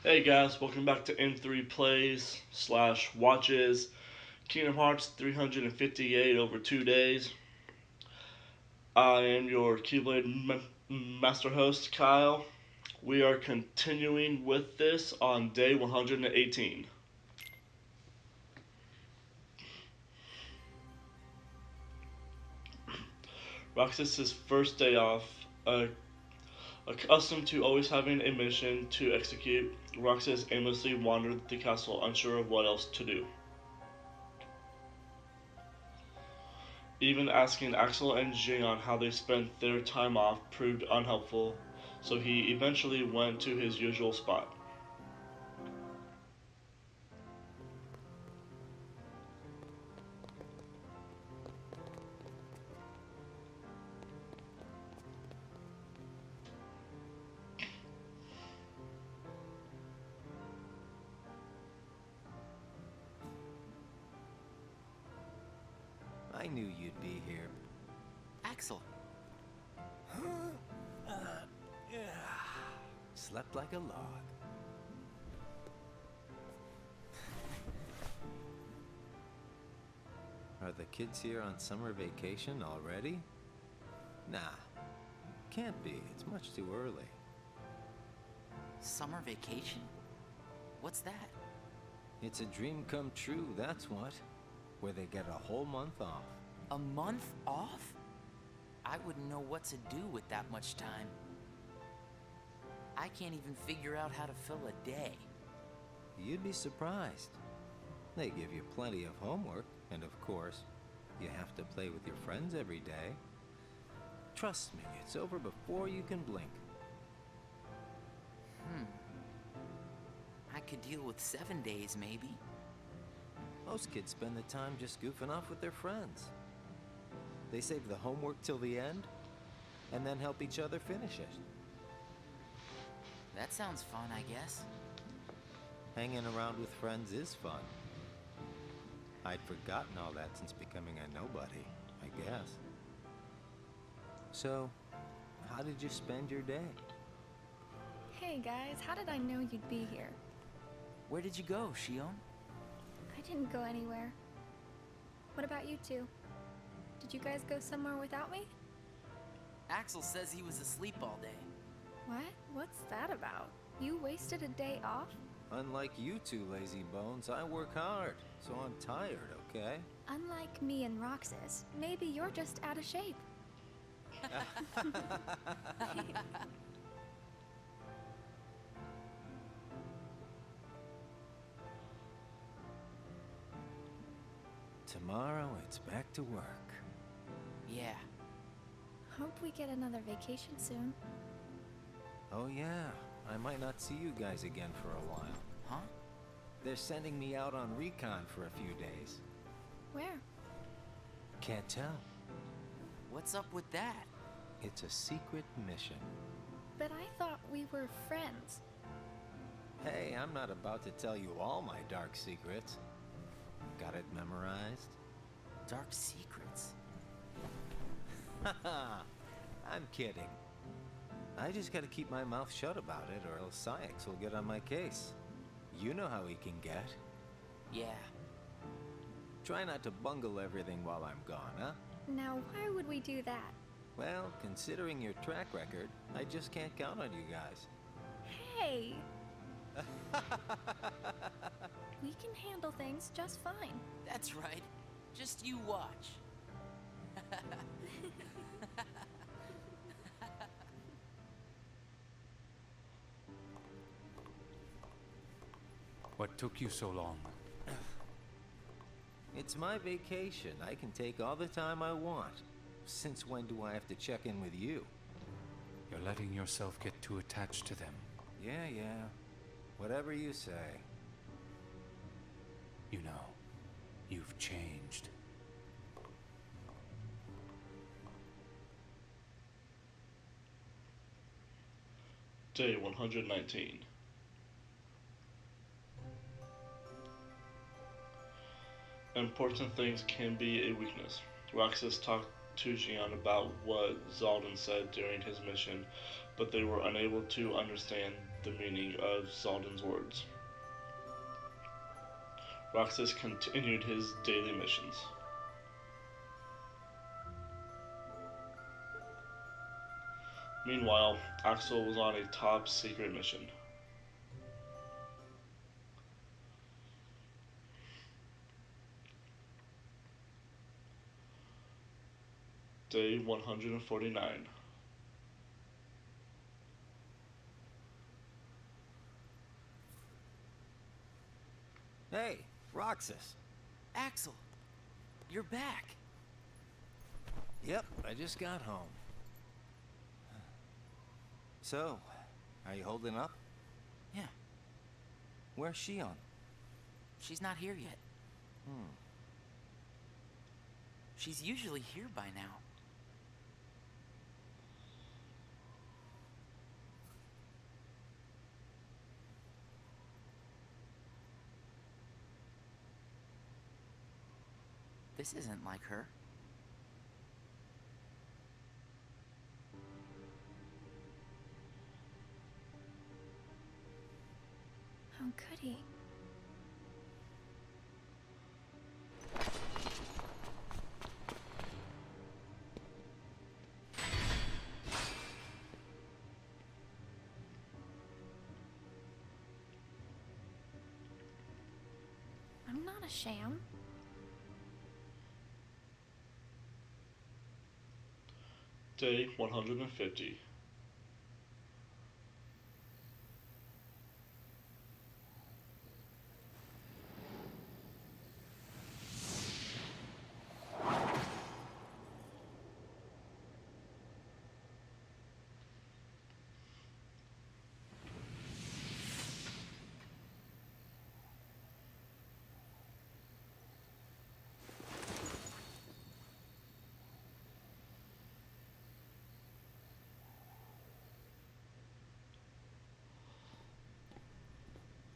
Hey guys, welcome back to N3 Plays slash Watches Kingdom Hearts 358 over 2 days. I am your Keyblade Master host, Kyle. We are continuing with this on day 118. Roxas's first day off. Accustomed to always having a mission to execute, Roxas aimlessly wandered the castle, unsure of what else to do. Even asking Axel and Jian how they spent their time off proved unhelpful, so he eventually went to his usual spot. I knew you'd be here. Axel, Slept like a log. Are the kids here on summer vacation already? Nah, can't be. It's much too early. summer vacation? What's that? It's a dream come true, that's what. Where they get a whole month off. A month off? I wouldn't know what to do with that much time. I can't even figure out how to fill a day. You'd be surprised. They give you plenty of homework, and of course, you have to play with your friends every day. Trust me, it's over before you can blink. I could deal with 7 days, maybe. Most kids spend the time just goofing off with their friends. They save the homework till the end, and then help each other finish it. That sounds fun, I guess. Hanging around with friends is fun. I'd forgotten all that since becoming a nobody, I guess. So, how did you spend your day? Hey guys, how did I know you'd be here? Where did you go, Shion? I didn't go anywhere. What about you two? Did you guys go somewhere without me? Axel says he was asleep all day. What? What's that about? You wasted a day off? Unlike you two lazy bones, I work hard, so I'm tired, okay? Unlike me and Roxas, maybe you're just out of shape. Tomorrow, it's back to work. Yeah. Hope we get another vacation soon. Oh yeah, I might not see you guys again for a while. Huh? They're sending me out on recon for a few days. Where? Can't tell. What's up with that? It's a secret mission. But I thought we were friends. Hey, I'm not about to tell you all my dark secrets. Got it memorized? Dark secrets. Haha, I'm kidding. I just gotta keep my mouth shut about it, or else Syx will get on my case. You know how he can get. Yeah. Try not to bungle everything while I'm gone, huh? Now, why would we do that? Well, considering your track record, I just can't count on you guys. Hey! We can handle things just fine. That's right. Just you watch. What took you so long? It's my vacation. I can take all the time I want. Since when do I have to check in with you? You're letting yourself get too attached to them. Yeah. Whatever you say. You know, you've changed. Day 119. Important things can be a weakness. Roxas talked to Xion about what Zaldin said during his mission, but they were unable to understand the meaning of Zaldin's words. Roxas continued his daily missions. Meanwhile, Axel was on a top secret mission. Day 149. Hey, Roxas. Axel, you're back. Yep, I just got home. So, are you holding up? Yeah, Where's Xion? she's not here yet. She's usually here by now. This isn't like her. How could he? I'm not a sham. Day 150.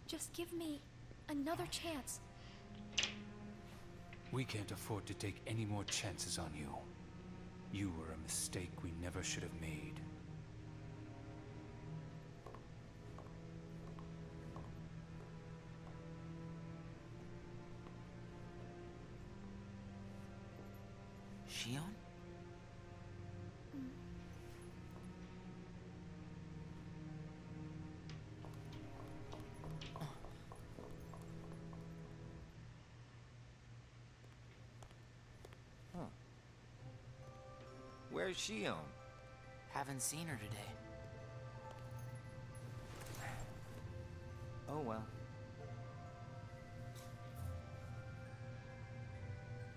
Just give me another chance. We can't afford to take any more chances on you. You were a mistake we never should have made. Xion? Where's Xion? Haven't seen her today. Oh well.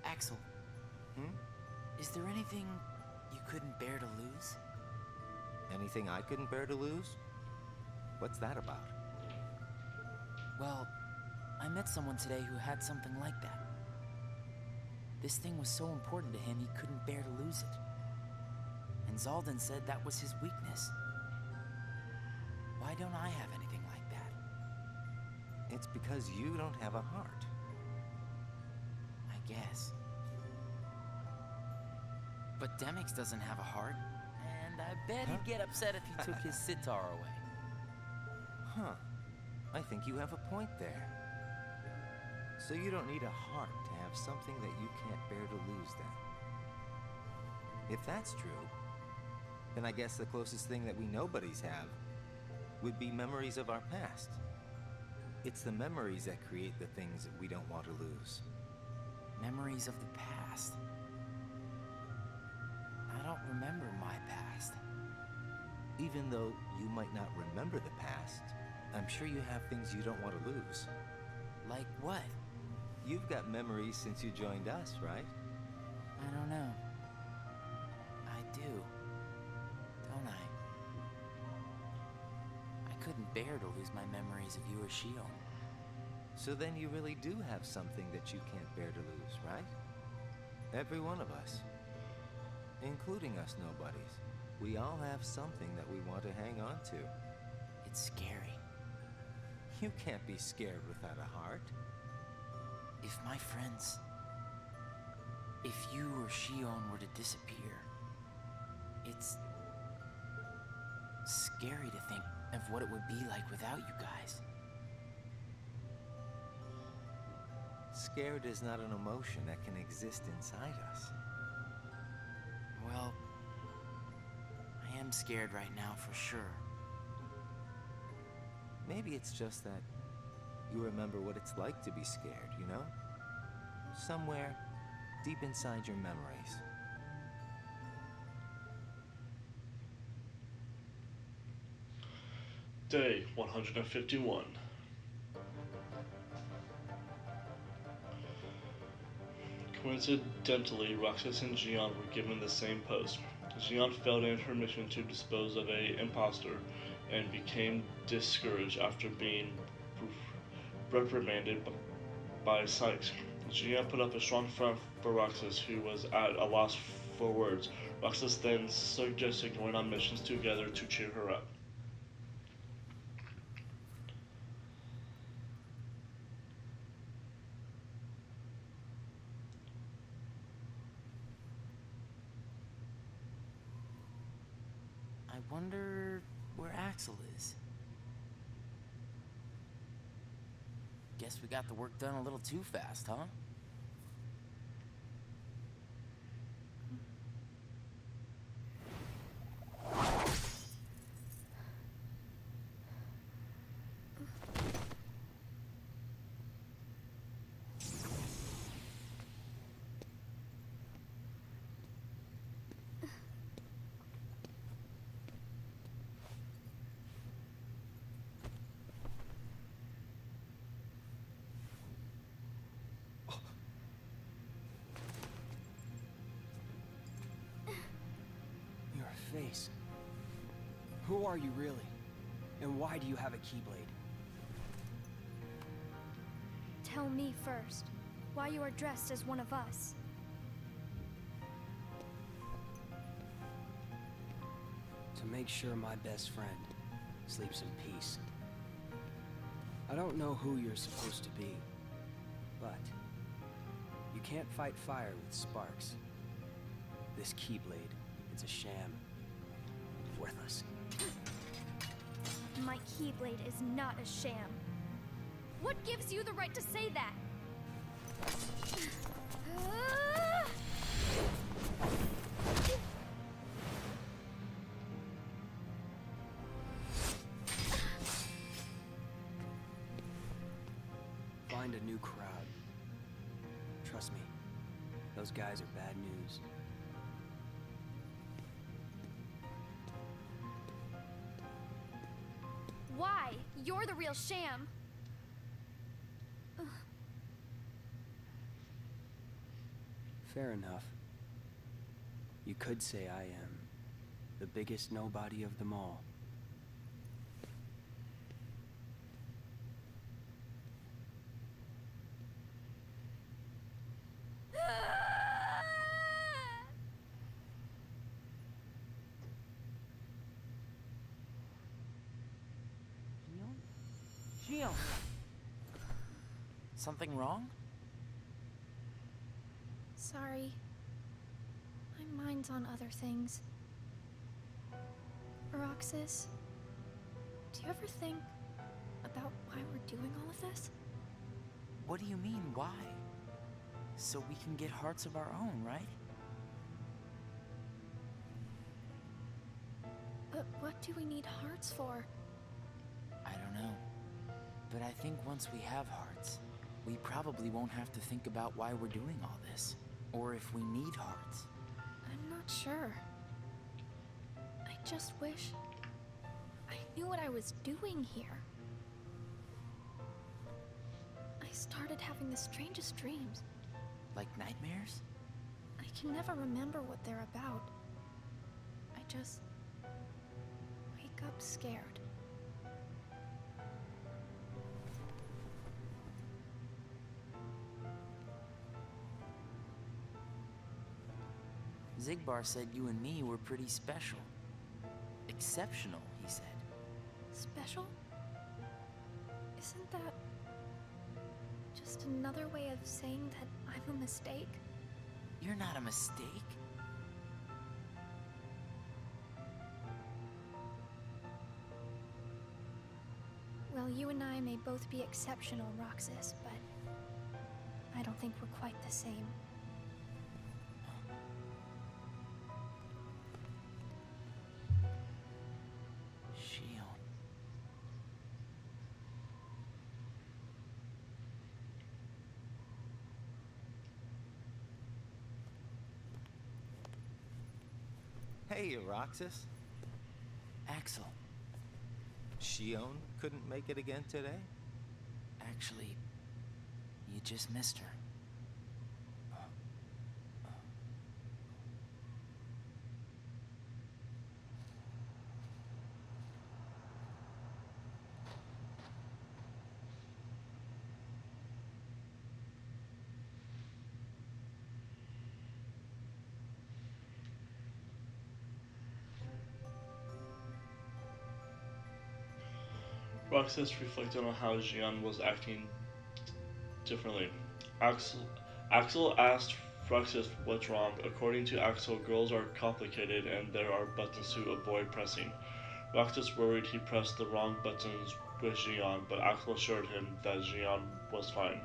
Axel, is there anything you couldn't bear to lose? Anything I couldn't bear to lose? What's that about? Well, I met someone today who had something like that. This thing was so important to him he couldn't bear to lose it. And Zaldin said that was his weakness. Why don't I have anything like that? It's because you don't have a heart. I guess. But Demix doesn't have a heart, and I bet he'd get upset if you took his sitar away. Huh. I think you have a point there. So you don't need a heart to have something that you can't bear to lose then. If that's true, then I guess the closest thing that we nobodies have would be memories of our past. It's the memories that create the things that we don't want to lose. Memories of the past. I don't remember my past. Even though you might not remember the past, I'm sure you have things you don't want to lose. Like what? You've got memories since you joined us, right? I don't know. I do. Don't I? I couldn't bear to lose my memories of you or Xion. So then you really do have something that you can't bear to lose, right? Every one of us. Including us nobodies. We all have something that we want to hang on to. It's scary. You can't be scared without a heart. If my friends If you or Shion were to disappear, it's scary to think of what it would be like without you guys. Scared is not an emotion that can exist inside us. Well, I am scared right now for sure. Maybe it's just that you remember what it's like to be scared, you know? Somewhere deep inside your memories. Day 151. Coincidentally, Roxas and Xion were given the same post. Xion failed in her mission to dispose of a imposter and became discouraged after being reprimanded by Sykes. Xion put up a strong front for Roxas, who was at a loss for words. Roxas then suggested going on missions together to cheer her up. I wonder where Axel is. Guess we got the work done a little too fast, huh? Your face. Who are you really? And why do you have a Keyblade? Tell me first, why you are dressed as one of us. To make sure my best friend sleeps in peace. I don't know who you're supposed to be, but you can't fight fire with sparks. This Keyblade, it's a sham. Worthless. My Keyblade is not a sham. What gives you the right to say that? Find a new crowd. Trust me, those guys are bad news. Why? You're the real sham. Fair enough. You could say I am the biggest nobody of them all. Shion! Something wrong? Sorry. My mind's on other things. Roxas, do you ever think about why we're doing all of this? What do you mean, why? So we can get hearts of our own, right? But what do we need hearts for? I don't know. But I think once we have hearts, we probably won't have to think about why we're doing all this. Or if we need hearts. I'm not sure. I just wish I knew what I was doing here. I started having the strangest dreams. Like nightmares? I can never remember what they're about. I just wake up scared. Xigbar said you and me were pretty special. Exceptional, he said. Special? Isn't that just another way of saying that I'm a mistake? You're not a mistake. Well, you and I may both be exceptional, Roxas, but I don't think we're quite the same. Shion. Hey, Roxas. Axel, Shion couldn't make it again today? actually, you just missed her. Roxas reflected on how Jian was acting differently. Axel asked Roxas what's wrong. According to Axel, girls are complicated and there are buttons to avoid pressing. Roxas worried he pressed the wrong buttons with Jian, but Axel assured him that Jian was fine.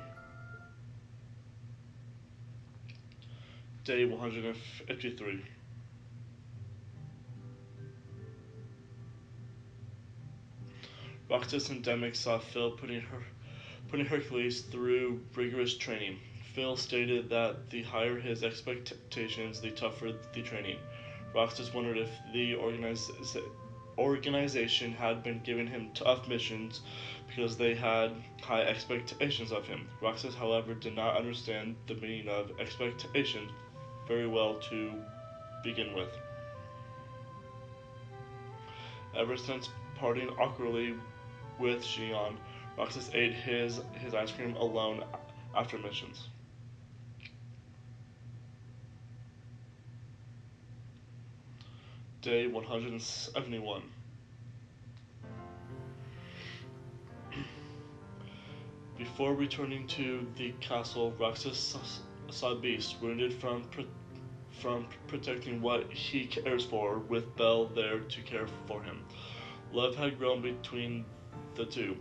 Day 153. Roxas and Demick saw Phil putting Hercules through rigorous training. Phil stated that the higher his expectations, the tougher the training. Roxas wondered if the organization had been giving him tough missions because they had high expectations of him. Roxas, however, did not understand the meaning of expectations very well to begin with. Ever since parting awkwardly with Jian, Roxas ate his ice cream alone after missions. Day 171. Before returning to the castle, Roxas saw Beast, wounded from protecting what he cares for, with Belle there to care for him. Love had grown between the two.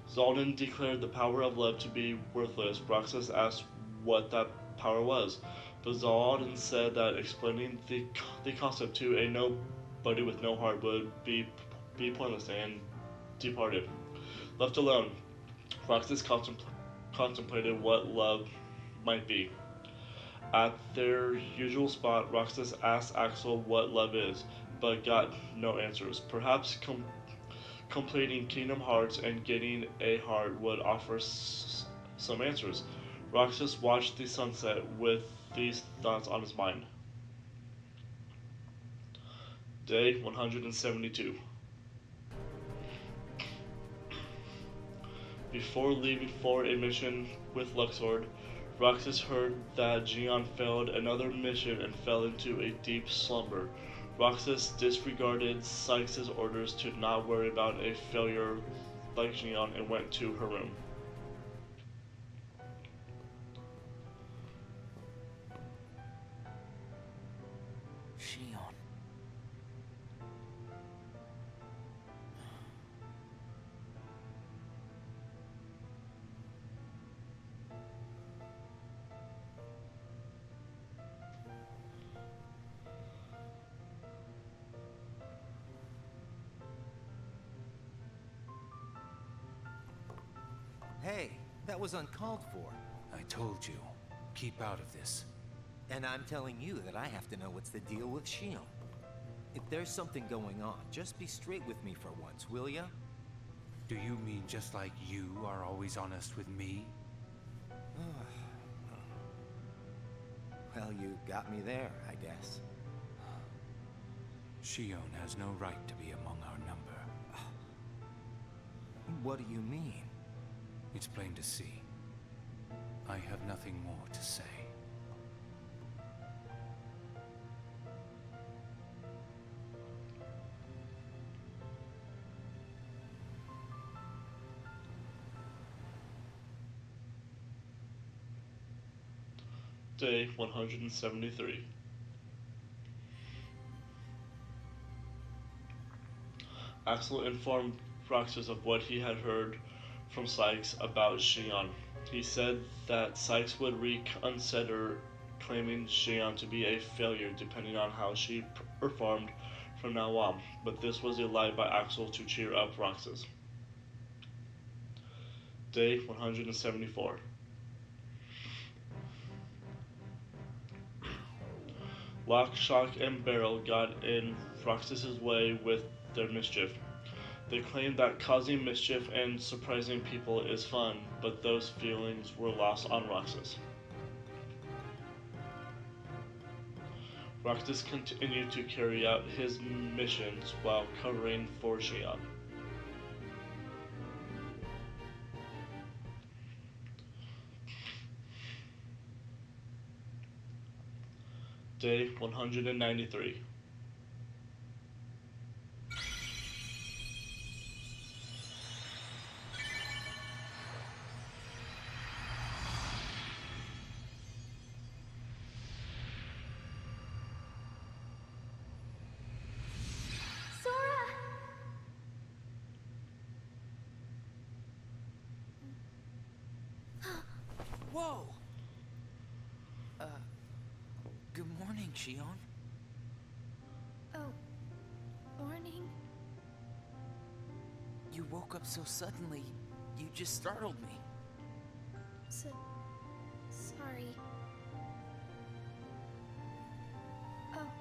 Zaldin declared the power of love to be worthless. Roxas asked what that power was, but Zaldin said that explaining the concept to a nobody with no heart would be pointless, and departed. Left alone, Roxas contemplated what love might be. At their usual spot, Roxas asked Axel what love is, but got no answers. Perhaps completing Kingdom Hearts and getting a heart would offer some answers. Roxas watched the sunset with these thoughts on his mind. Day 172. Before leaving for a mission with Luxord, Roxas heard that Jian failed another mission and fell into a deep slumber. Roxas disregarded Sykes' orders to not worry about a failure like Jian and went to her room. Shion. Hey, that was uncalled for. I told you, keep out of this. And I'm telling you that I have to know what's the deal with Shion. If there's something going on, just be straight with me for once, will ya? Do you mean just like you are always honest with me? Well, you got me there, I guess. Shion has no right to be among our number. What do you mean? It's plain to see. I have nothing more to say. Day 173. Axel informed Roxas of what he had heard from Sykes about Xion. He said that Sykes would reconsider claiming Xion to be a failure depending on how she performed from now on, but this was a lie by Axel to cheer up Roxas. Day 174. Lock, Shock, and Barrel got in Roxas's way with their mischief. They claimed that causing mischief and surprising people is fun, but those feelings were lost on Roxas. Roxas continued to carry out his missions while covering for Xion. Day 193. Whoa! Good morning, Xion. Oh, morning? You woke up so suddenly, you just startled me. Sorry. Oh.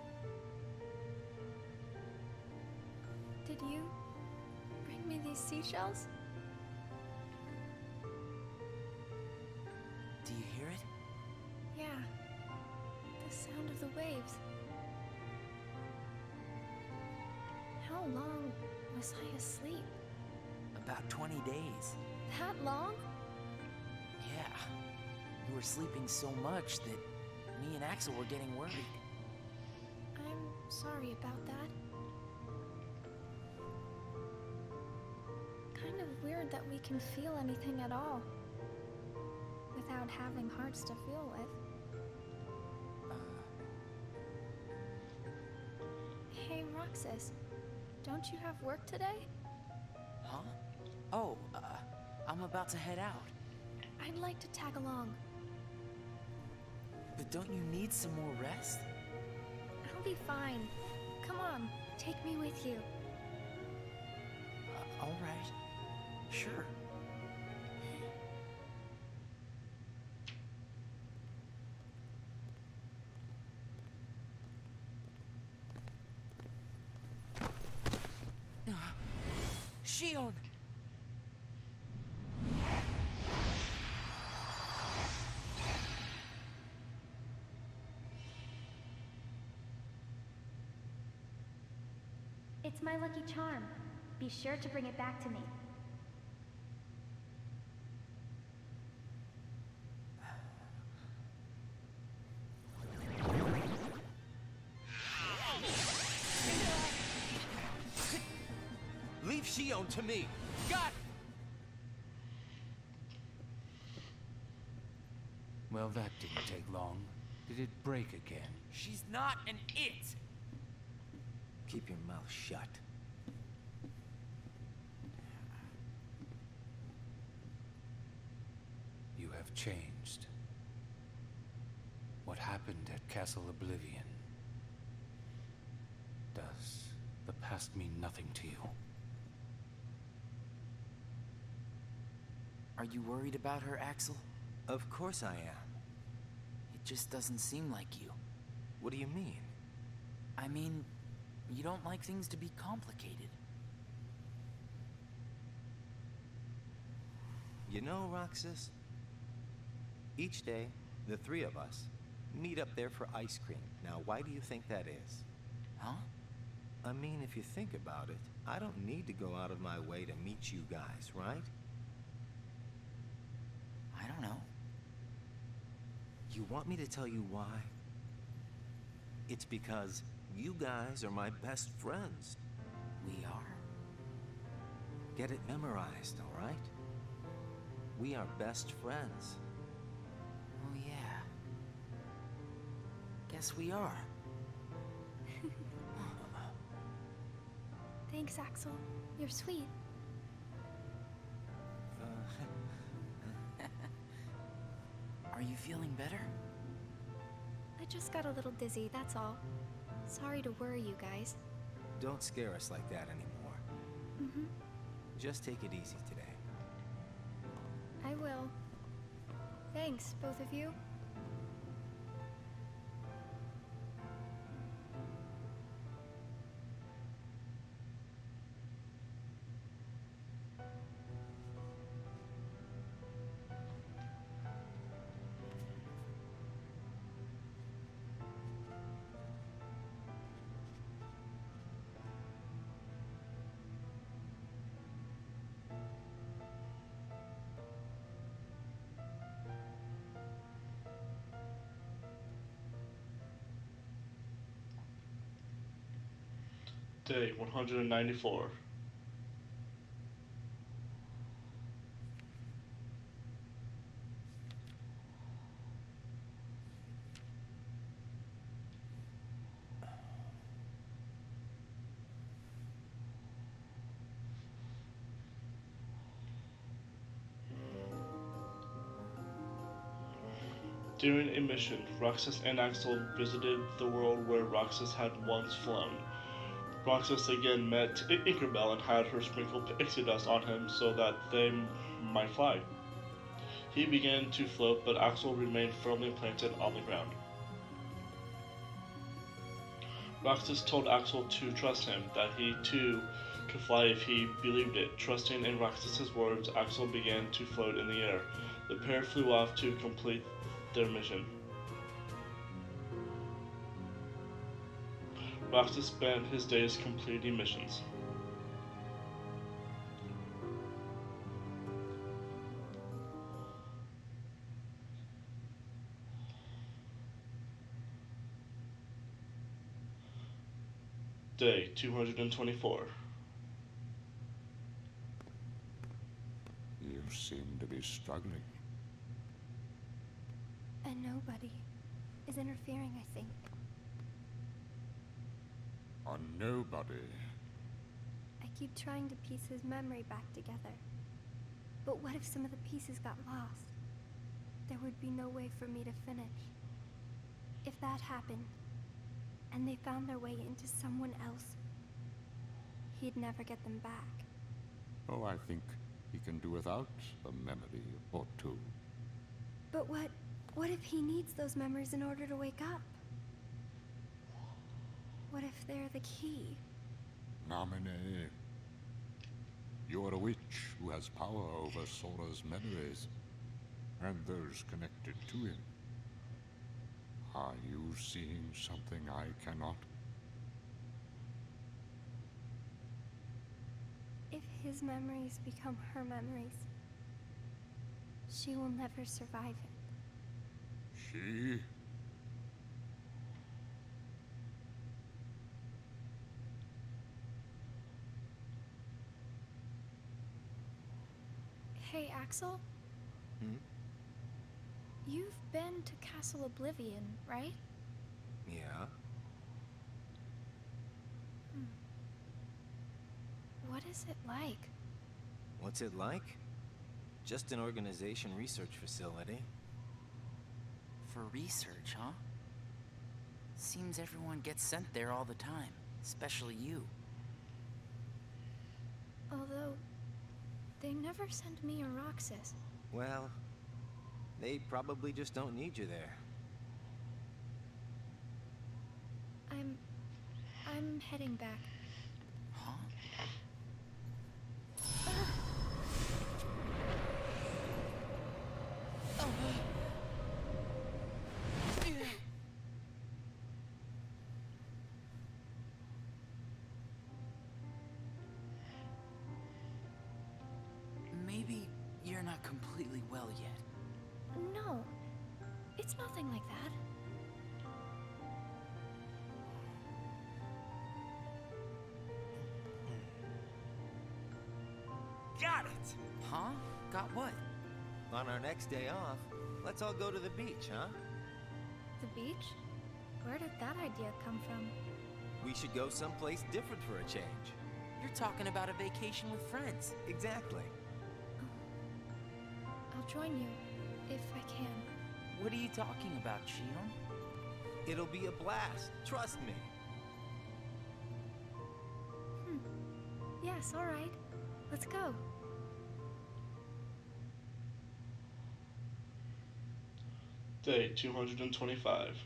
Did you bring me these seashells? Do you hear it? Yeah. The sound of the waves. How long was I asleep? About 20 days. That long? Yeah. You were sleeping so much that me and Axel were getting worried. I'm sorry about that. Kind of weird that we can feel anything at all without having hearts to feel with. Hey, Roxas, don't you have work today? Huh? Oh, I'm about to head out. I'd like to tag along. But don't you need some more rest? I'll be fine. Come on, take me with you. All right. Sure. Xion! It's my lucky charm. Be sure to bring it back to me. Leave Xion to me. Got. Well, that didn't take long. Did it break again? She's not an it! Keep your mouth shut. You have changed. What happened at Castle Oblivion? Does the past mean nothing to you? Are you worried about her, Axel? Of course I am. It just doesn't seem like you. What do you mean? I mean, you don't like things to be complicated. You know, Roxas, each day, the three of us meet up there for ice cream. Now, why do you think that is? Huh? I mean, if you think about it, I don't need to go out of my way to meet you guys, right? I don't know. You want me to tell you why? It's because you guys are my best friends. We are? Get it memorized, all right? We are best friends. Oh, yeah. Guess we are. Thanks, Axel. You're sweet. Are you feeling better? I just got a little dizzy, that's all. Sorry to worry you guys. Don't scare us like that anymore. Mm-hmm. Just take it easy today. I will. Thanks, both of you. Day 194. During a mission, Roxas and Axel visited the world where Roxas had once flown. Roxas again met Tinkerbell and had her sprinkle pixie dust on him so that they might fly. He began to float, but Axel remained firmly planted on the ground. Roxas told Axel to trust him, that he too could fly if he believed it. Trusting in Roxas's words, Axel began to float in the air. The pair flew off to complete their mission. Roxas spent his days completing missions. Day 224. You seem to be struggling. And nobody is interfering, I think. A nobody. I keep trying to piece his memory back together. But what if some of the pieces got lost? There would be no way for me to finish. If that happened, and they found their way into someone else, he'd never get them back. Oh, I think he can do without a memory or two. But what if he needs those memories in order to wake up? What if they're the key? Namine. You're a witch who has power over Sora's memories, and those connected to him. Are you seeing something I cannot? If his memories become her memories, she will never survive it. She? Hey, Axel? Hmm? You've been to Castle Oblivion, right? Yeah? What is it like? What's it like? Just an organization research facility. For research, huh? Seems everyone gets sent there all the time, especially you. Although, they never sent me or Roxas. Well, they probably just don't need you there. I'm heading back. Huh? Maybe you're not completely well yet. No, it's nothing like that. Got it! Huh? Got what? On our next day off, let's all go to the beach, huh? The beach? Where did that idea come from? We should go someplace different for a change. You're talking about a vacation with friends. Exactly. I'll join you, if I can. What are you talking about, Shion? It'll be a blast. Trust me. Yes, alright. Let's go. Day 225.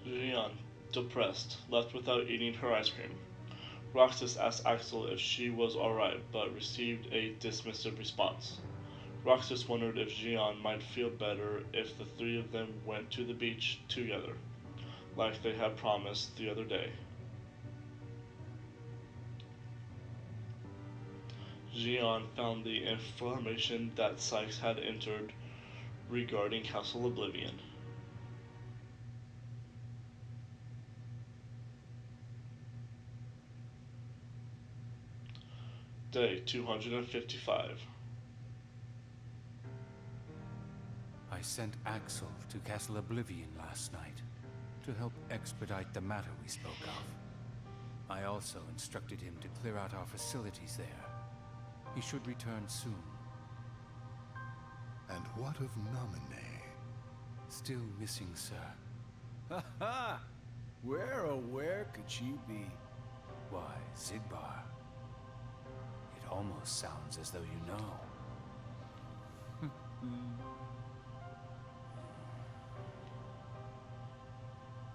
Jian, depressed, left without eating her ice cream. Roxas asked Axel if she was alright, but received a dismissive response. Roxas wondered if Jian might feel better if the three of them went to the beach together, like they had promised the other day. Jian found the information that Sykes had entered regarding Castle Oblivion. Day 255. I sent Axel to Castle Oblivion last night to help expedite the matter we spoke of. I also instructed him to clear out our facilities there. He should return soon. And what of Naminé? Still missing, sir. Ha ha! Where, oh where could she be? Why, Zigbar. It almost sounds as though you know.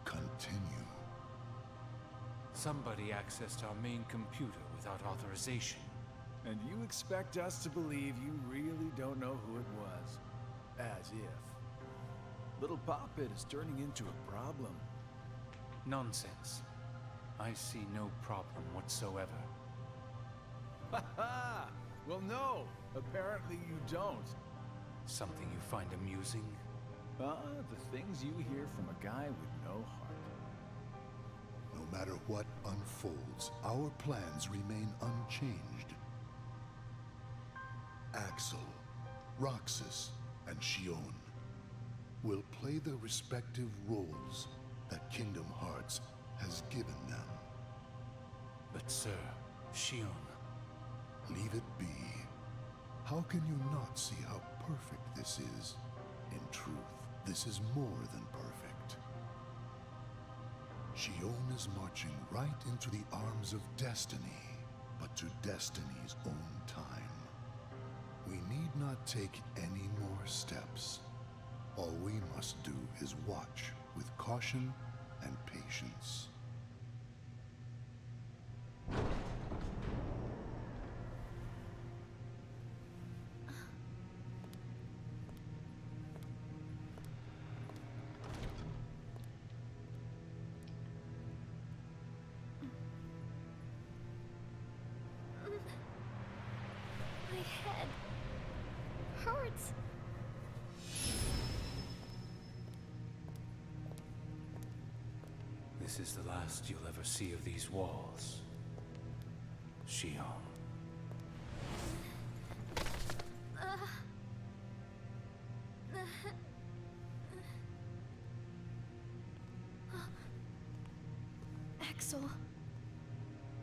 Continue. Somebody accessed our main computer without authorization. And you expect us to believe you really don't know who it was? As if. Little Poppet is turning into a problem. Nonsense. I see no problem whatsoever. Ha ha! Well, no, apparently you don't. Something you find amusing? The things you hear from a guy with no heart. No matter what unfolds, our plans remain unchanged. Axel, Roxas, and Shion will play the respective roles that Kingdom Hearts has given them. But sir, Shion... Leave it be. How can you not see how perfect this is? In truth, this is more than perfect. Shion is marching right into the arms of destiny, but to destiny's own time. We need not take any more steps. All we must do is watch with caution and patience. My head hurts. This is the last you'll ever see of these walls. Shion. Axel,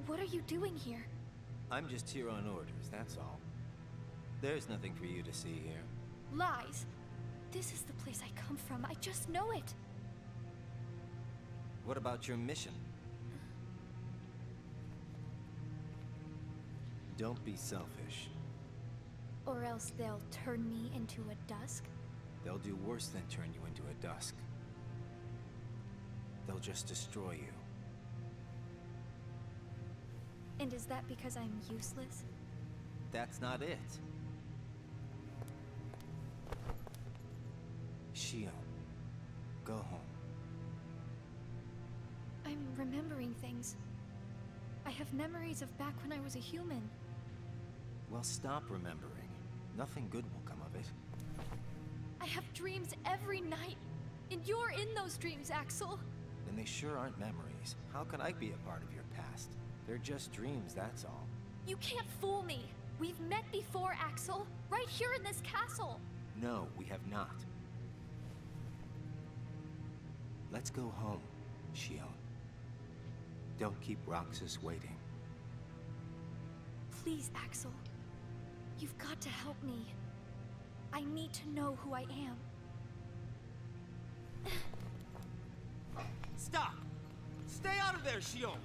what are you doing here? I'm just here on orders, that's all. There's nothing for you to see here. Lies. This is the place I come from. I just know it. What about your mission? Don't be selfish. Or else they'll turn me into a dusk? They'll do worse than turn you into a dusk. They'll just destroy you. And is that because I'm useless? That's not it. Shion, go home. I'm remembering things. I have memories of back when I was a human. Well, stop remembering. Nothing good will come of it. I have dreams every night. And you're in those dreams, Axel. Then they sure aren't memories. How can I be a part of your past? They're just dreams, that's all. You can't fool me. We've met before, Axel. Right here in this castle. No, we have not. Let's go home, Shion. Don't keep Roxas waiting. Please, Axel. You've got to help me. I need to know who I am. Stop! Stay out of there, Shion!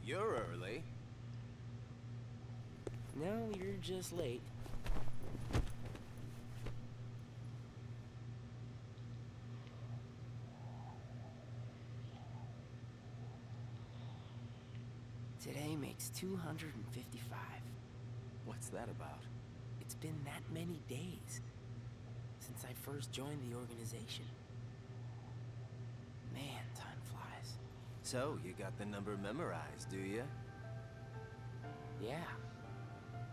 You're early. No, you're just late. Today makes 255. What's that about? It's been that many days since I first joined the organization. Man, time flies. So, you got the number memorized, do you? Yeah.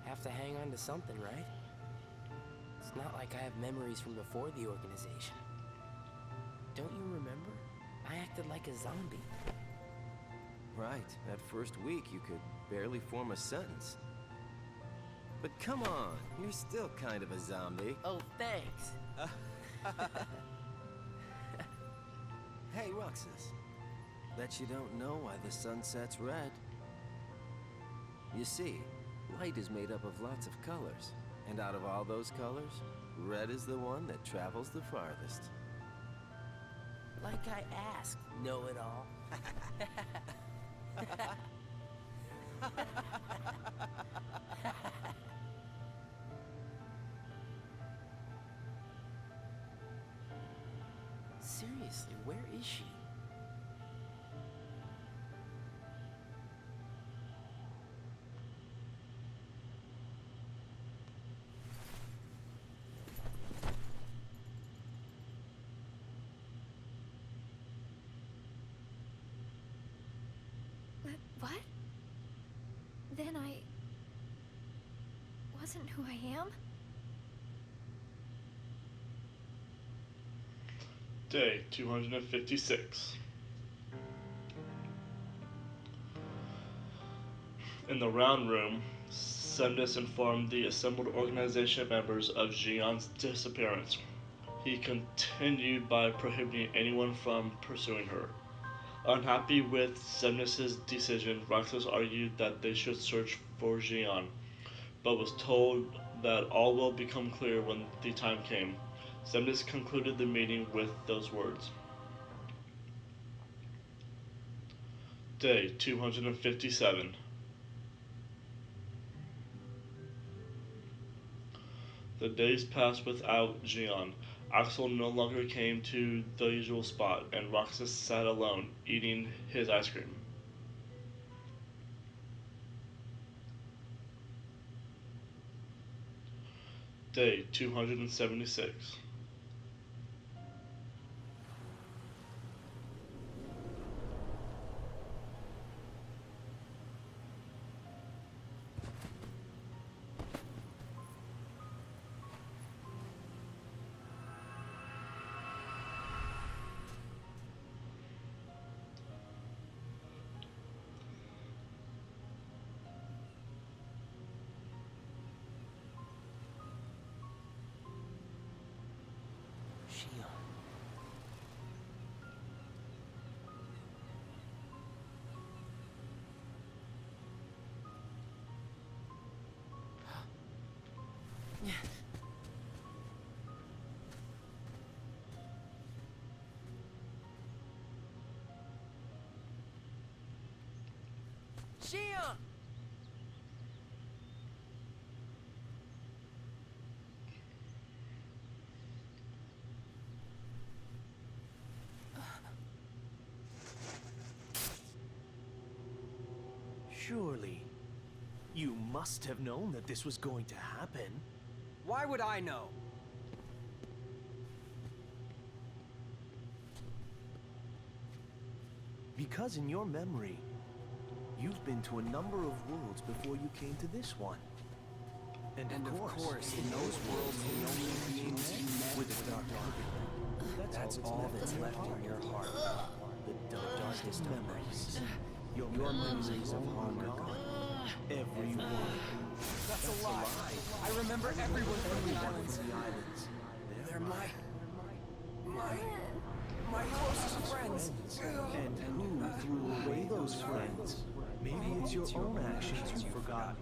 Have to hang on to something, right? It's not like I have memories from before the organization. Don't you remember? I acted like a zombie. Right. That first week, you could barely form a sentence. But come on, you're still kind of a zombie. Oh, thanks. Hey, Roxas. Bet you don't know why the sun sets red. You see, light is made up of lots of colors. And out of all those colors, red is the one that travels the farthest. Like I asked, know-it-all. Seriously, where is she? What? Then I wasn't who I am? Day 256. In the round room, Xemnas informed the assembled organization members of Xion's disappearance. He continued by prohibiting anyone from pursuing her. Unhappy with Xemnas' decision, Roxas argued that they should search for Xion, but was told that all will become clear when the time came. Xemnas concluded the meeting with those words. Day 257. The days passed without Xion. Axel no longer came to the usual spot, and Roxas sat alone, eating his ice cream. Day 276. Xion. Xion! Surely, you must have known that this was going to happen. Why would I know? Because in your memory, you've been to a number of worlds before you came to this one. And of course, in those worlds, the only beings you met with the Dark Arbiter That's all that's left in your heart. The darkest memories. Your memories of hunger. Everyone. That's a lie. I remember everyone from the islands. They're my closest friends. And who threw away those friends? Maybe it's your own actions you've forgotten.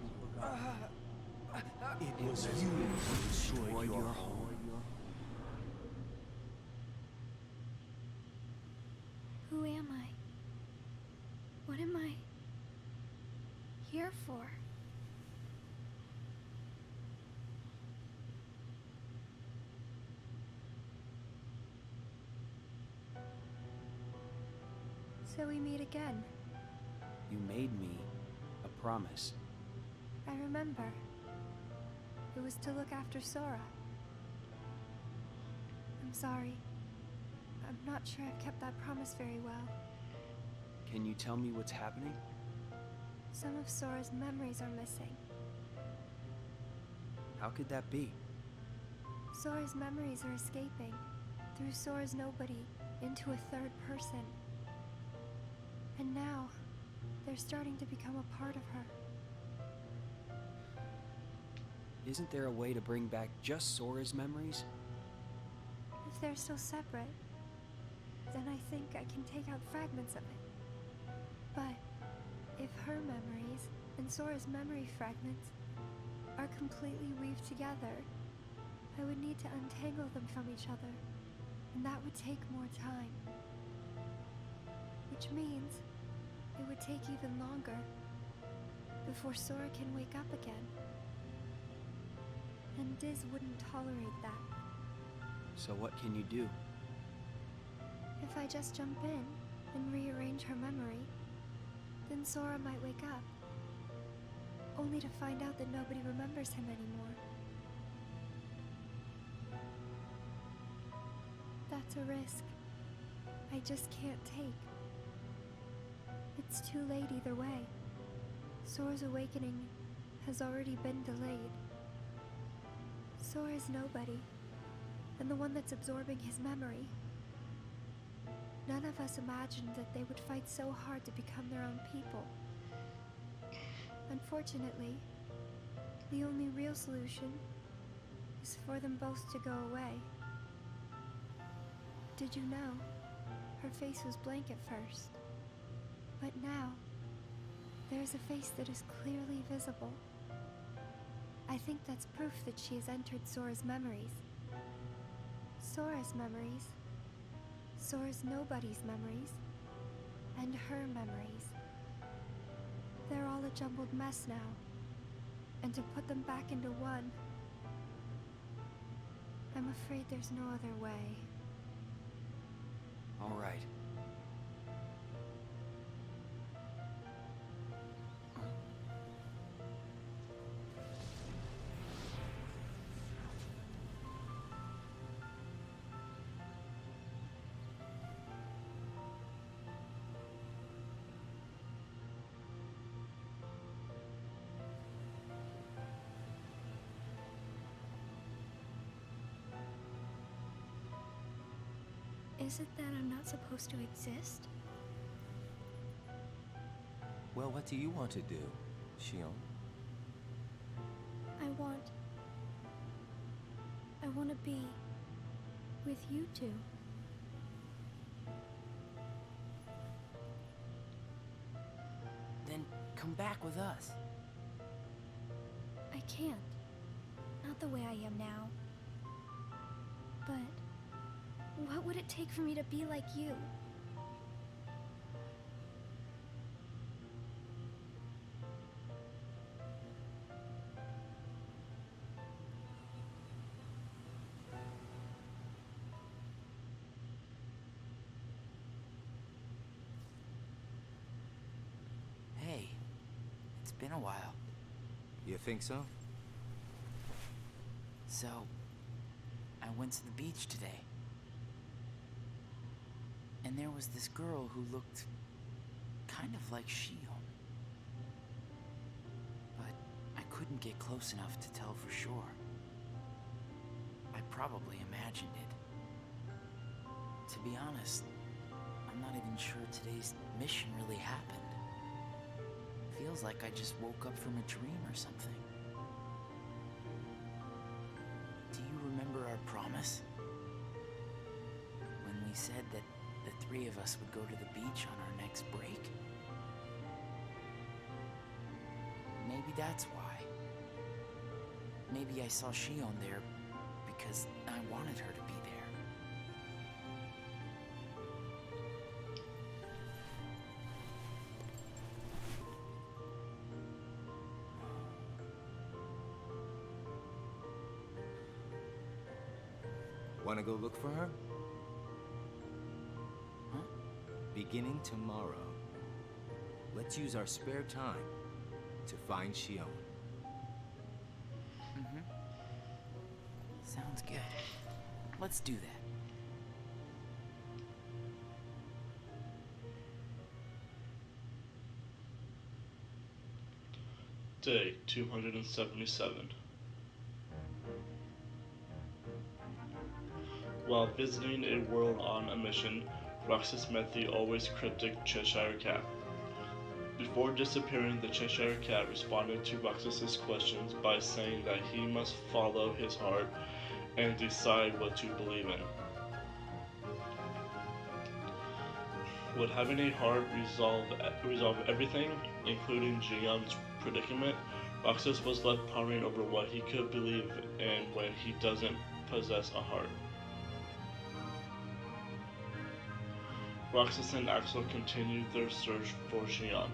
It was you who destroyed your home. Who am I? What am I here for? So we meet again. You made me a promise. I remember. It was to look after Sora. I'm sorry. I'm not sure I've kept that promise very well. Can you tell me what's happening? Some of Sora's memories are missing. How could that be? Sora's memories are escaping through Sora's nobody into a third person. And now, they're starting to become a part of her. Isn't there a way to bring back just Sora's memories? If they're still separate, then I think I can take out fragments of it. But if her memories and Sora's memory fragments are completely weaved together, I would need to untangle them from each other, and that would take more time. Which means it would take even longer before Sora can wake up again. And Diz wouldn't tolerate that. So what can you do? If I just jump in and rearrange her memory, then Sora might wake up, only to find out that nobody remembers him anymore. That's a risk I just can't take. It's too late either way. Sora's awakening has already been delayed. Sora's nobody, and the one that's absorbing his memory. None of us imagined that they would fight so hard to become their own people. Unfortunately, the only real solution is for them both to go away. Did you know? Her face was blank at first. But now, there's a face that is clearly visible. I think that's proof that she has entered Sora's memories. Sora's memories, Sora's nobody's memories, and her memories. They're all a jumbled mess now, and to put them back into one, I'm afraid there's no other way. All right. Is it that I'm not supposed to exist? Well, what do you want to do, Xion? I want to be with you two. Then come back with us. I can't. Not the way I am now. But what would it take for me to be like you? Hey, it's been a while. You think so? So, I went to the beach today. And there was this girl who looked kind of like Xion. But I couldn't get close enough to tell for sure. I probably imagined it. To be honest, I'm not even sure today's mission really happened. Feels like I just woke up from a dream or something. Do you remember our promise? When we said that the three of us would go to the beach on our next break? Maybe that's why. Maybe I saw Shion there because I wanted her to be there. Wanna go look for her? Huh? Beginning tomorrow, let's use our spare time to find Shion. Mm-hmm. Sounds good. Let's do that. Day 277. While visiting a world on a mission, Roxas met the always cryptic Cheshire Cat. Before disappearing, the Cheshire Cat responded to Roxas's questions by saying that he must follow his heart and decide what to believe in. Would having a heart resolve everything, including Jion's predicament? Roxas was left pondering over what he could believe in when he doesn't possess a heart. Roxas and Axel continued their search for Shion.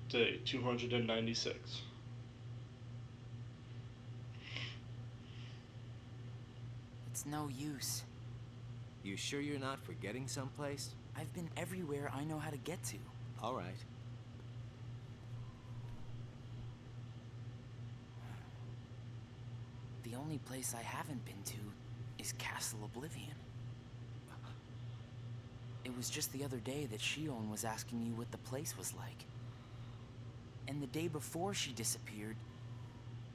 Day 296. It's no use. You sure you're not forgetting someplace? I've been everywhere I know how to get to. All right. The only place I haven't been to is Castle Oblivion. It was just the other day that Shion was asking you what the place was like. And the day before she disappeared,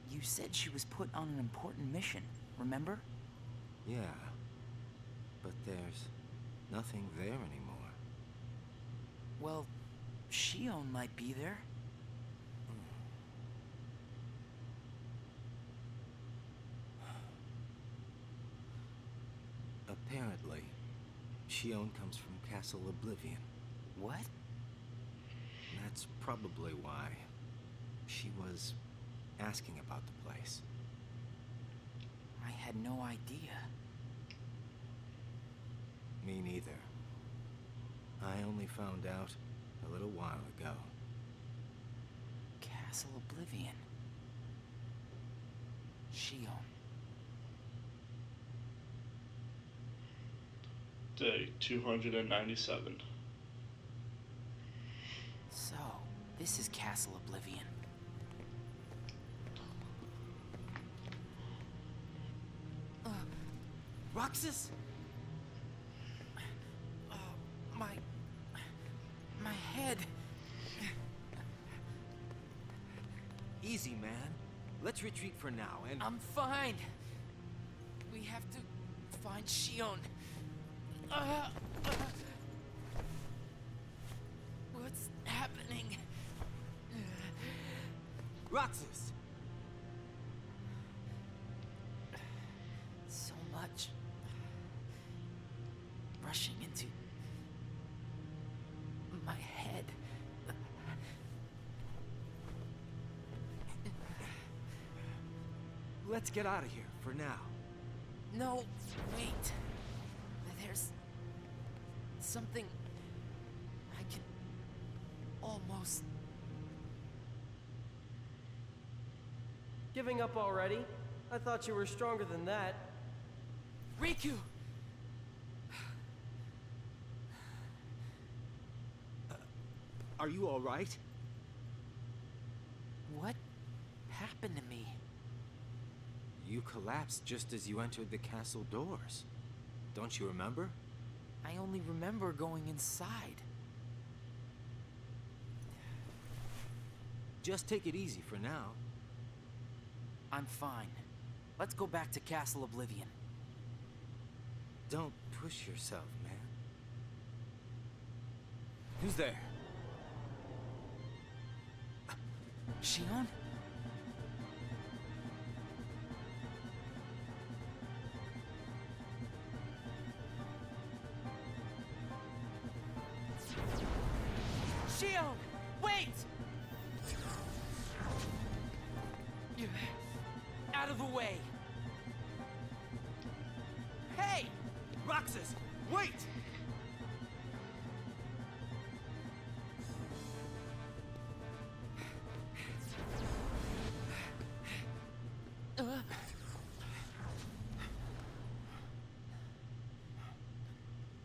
you said she was put on an important mission, remember? Yeah. But there's nothing there anymore. Well, Shion might be there. Apparently, Shion comes from Castle Oblivion. What? That's probably why she was asking about the place. I had no idea. Me neither. I only found out a little while ago. Castle Oblivion. Shion. Day 297. So, this is Castle Oblivion. Roxas? Oh, my head. Easy, man. Let's retreat for now and... I'm fine. We have to find Shion. What's happening? Roxas! So much. Rushing into my head. Let's get out of here for now. No, wait. There's something I can almost... Giving up already? I thought you were stronger than that. Riku! Are you all right? What happened to me? You collapsed just as you entered the castle doors. Don't you remember? I only remember going inside. Just take it easy for now. I'm fine. Let's go back to Castle Oblivion. Don't push yourself, man. Who's there? Shion? Shion! Wait! Out of the way! Hey! Roxas, wait!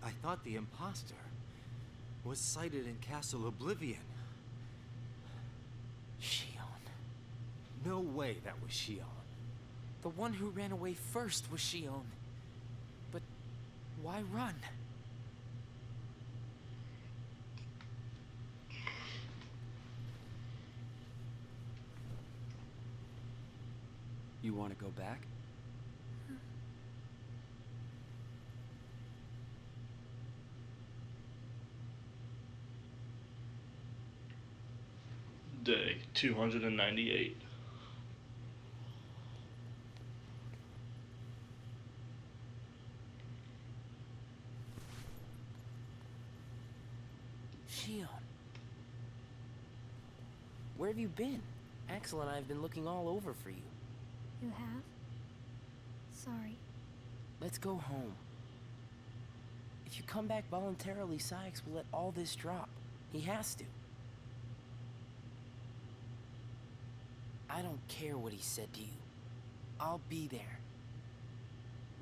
I thought the imposter was sighted in Castle Oblivion. Shion. No way that was Shion. The one who ran away first was Shion. But why run? You want to go back? Day 298. Shion. Where have you been? Axel and I have been looking all over for you. You have? Sorry. Let's go home. If you come back voluntarily, Sykes will let all this drop. He has to. I don't care what he said to you. I'll be there.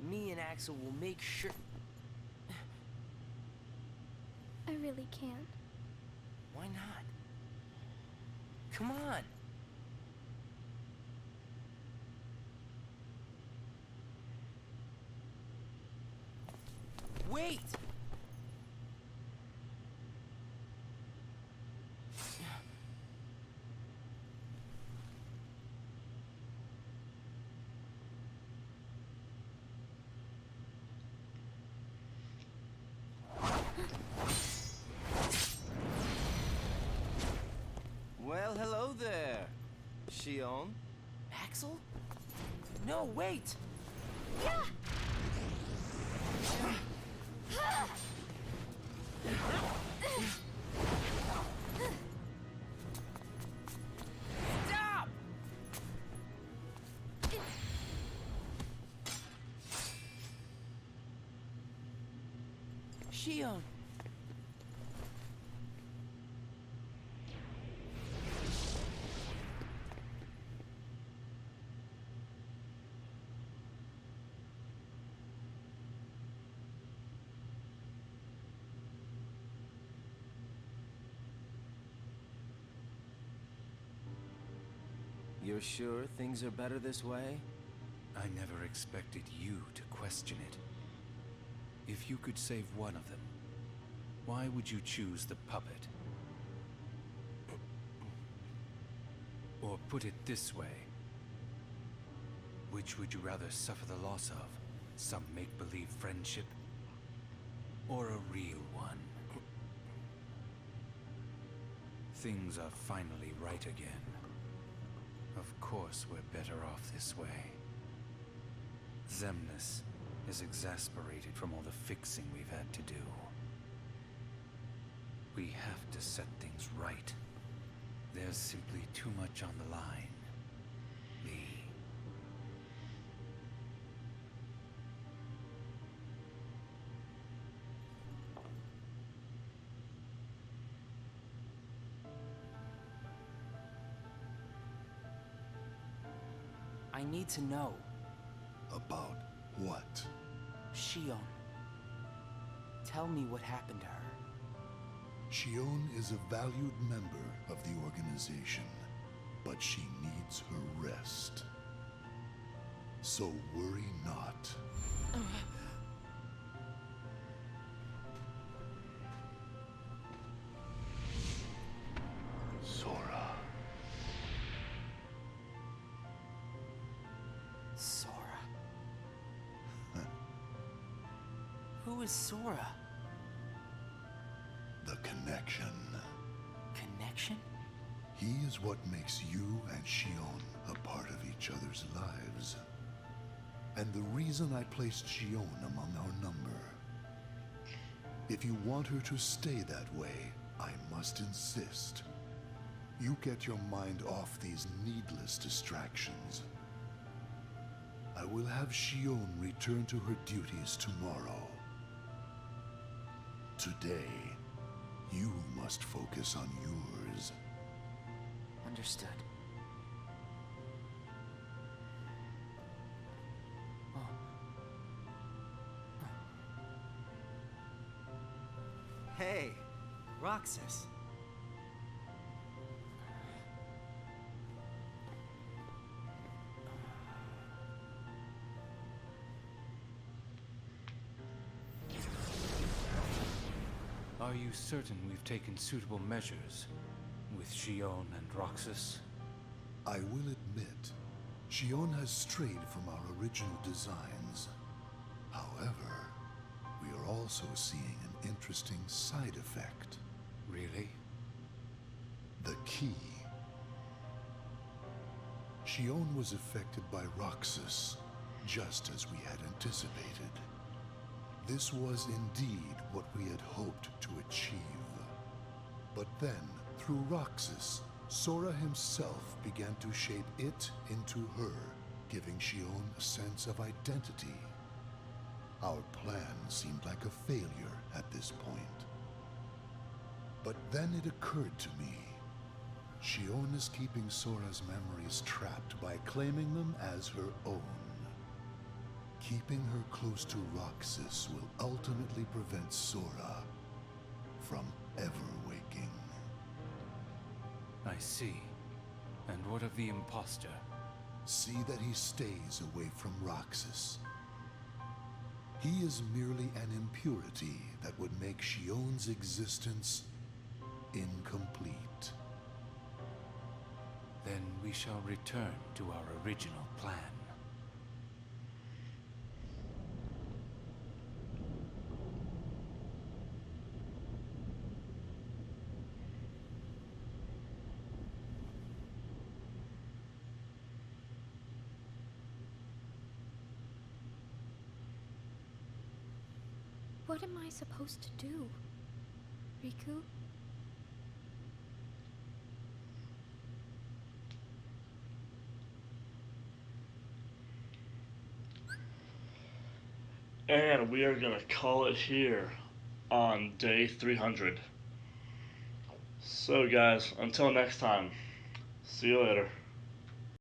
Me and Axel will make sure... I really can't. Why not? Come on. Wait! Well, hello there, Shion. Axel? No, wait! Stop! Shion. You're sure things are better this way? I never expected you to question it. If you could save one of them, why would you choose the puppet? Or put it this way, which would you rather suffer the loss of? Some make-believe friendship? Or a real one? Things are finally right again. Of course we're better off this way. Xemnas is exasperated from all the fixing we've had to do. We have to set things right. There's simply too much on the line. Me. I need to know. About what? Shion. Tell me what happened to her. Shion is a valued member of the organization, but she needs her rest. So worry not. Sora. Who is Sora? The connection. Connection? He is what makes you and Xion a part of each other's lives. And the reason I placed Xion among our number. If you want her to stay that way, I must insist. You get your mind off these needless distractions. I will have Xion return to her duties tomorrow. Today, you must focus on yours. Understood. Oh. Hey, Roxas. Are you certain we've taken suitable measures with Xion and Roxas? I will admit, Xion has strayed from our original designs. However, we are also seeing an interesting side effect. Really? The key. Xion was affected by Roxas, just as we had anticipated. This was indeed what we had hoped to achieve. But then, through Roxas, Sora himself began to shape it into her, giving Xion a sense of identity. Our plan seemed like a failure at this point. But then it occurred to me. Xion is keeping Sora's memories trapped by claiming them as her own. Keeping her close to Roxas will ultimately prevent Sora from ever waking. I see. And what of the imposter? See that he stays away from Roxas. He is merely an impurity that would make Xion's existence incomplete. Then we shall return to our original plan. What am I supposed to do, Riku? And we are going to call it here on day 300. So guys, until next time, see you later.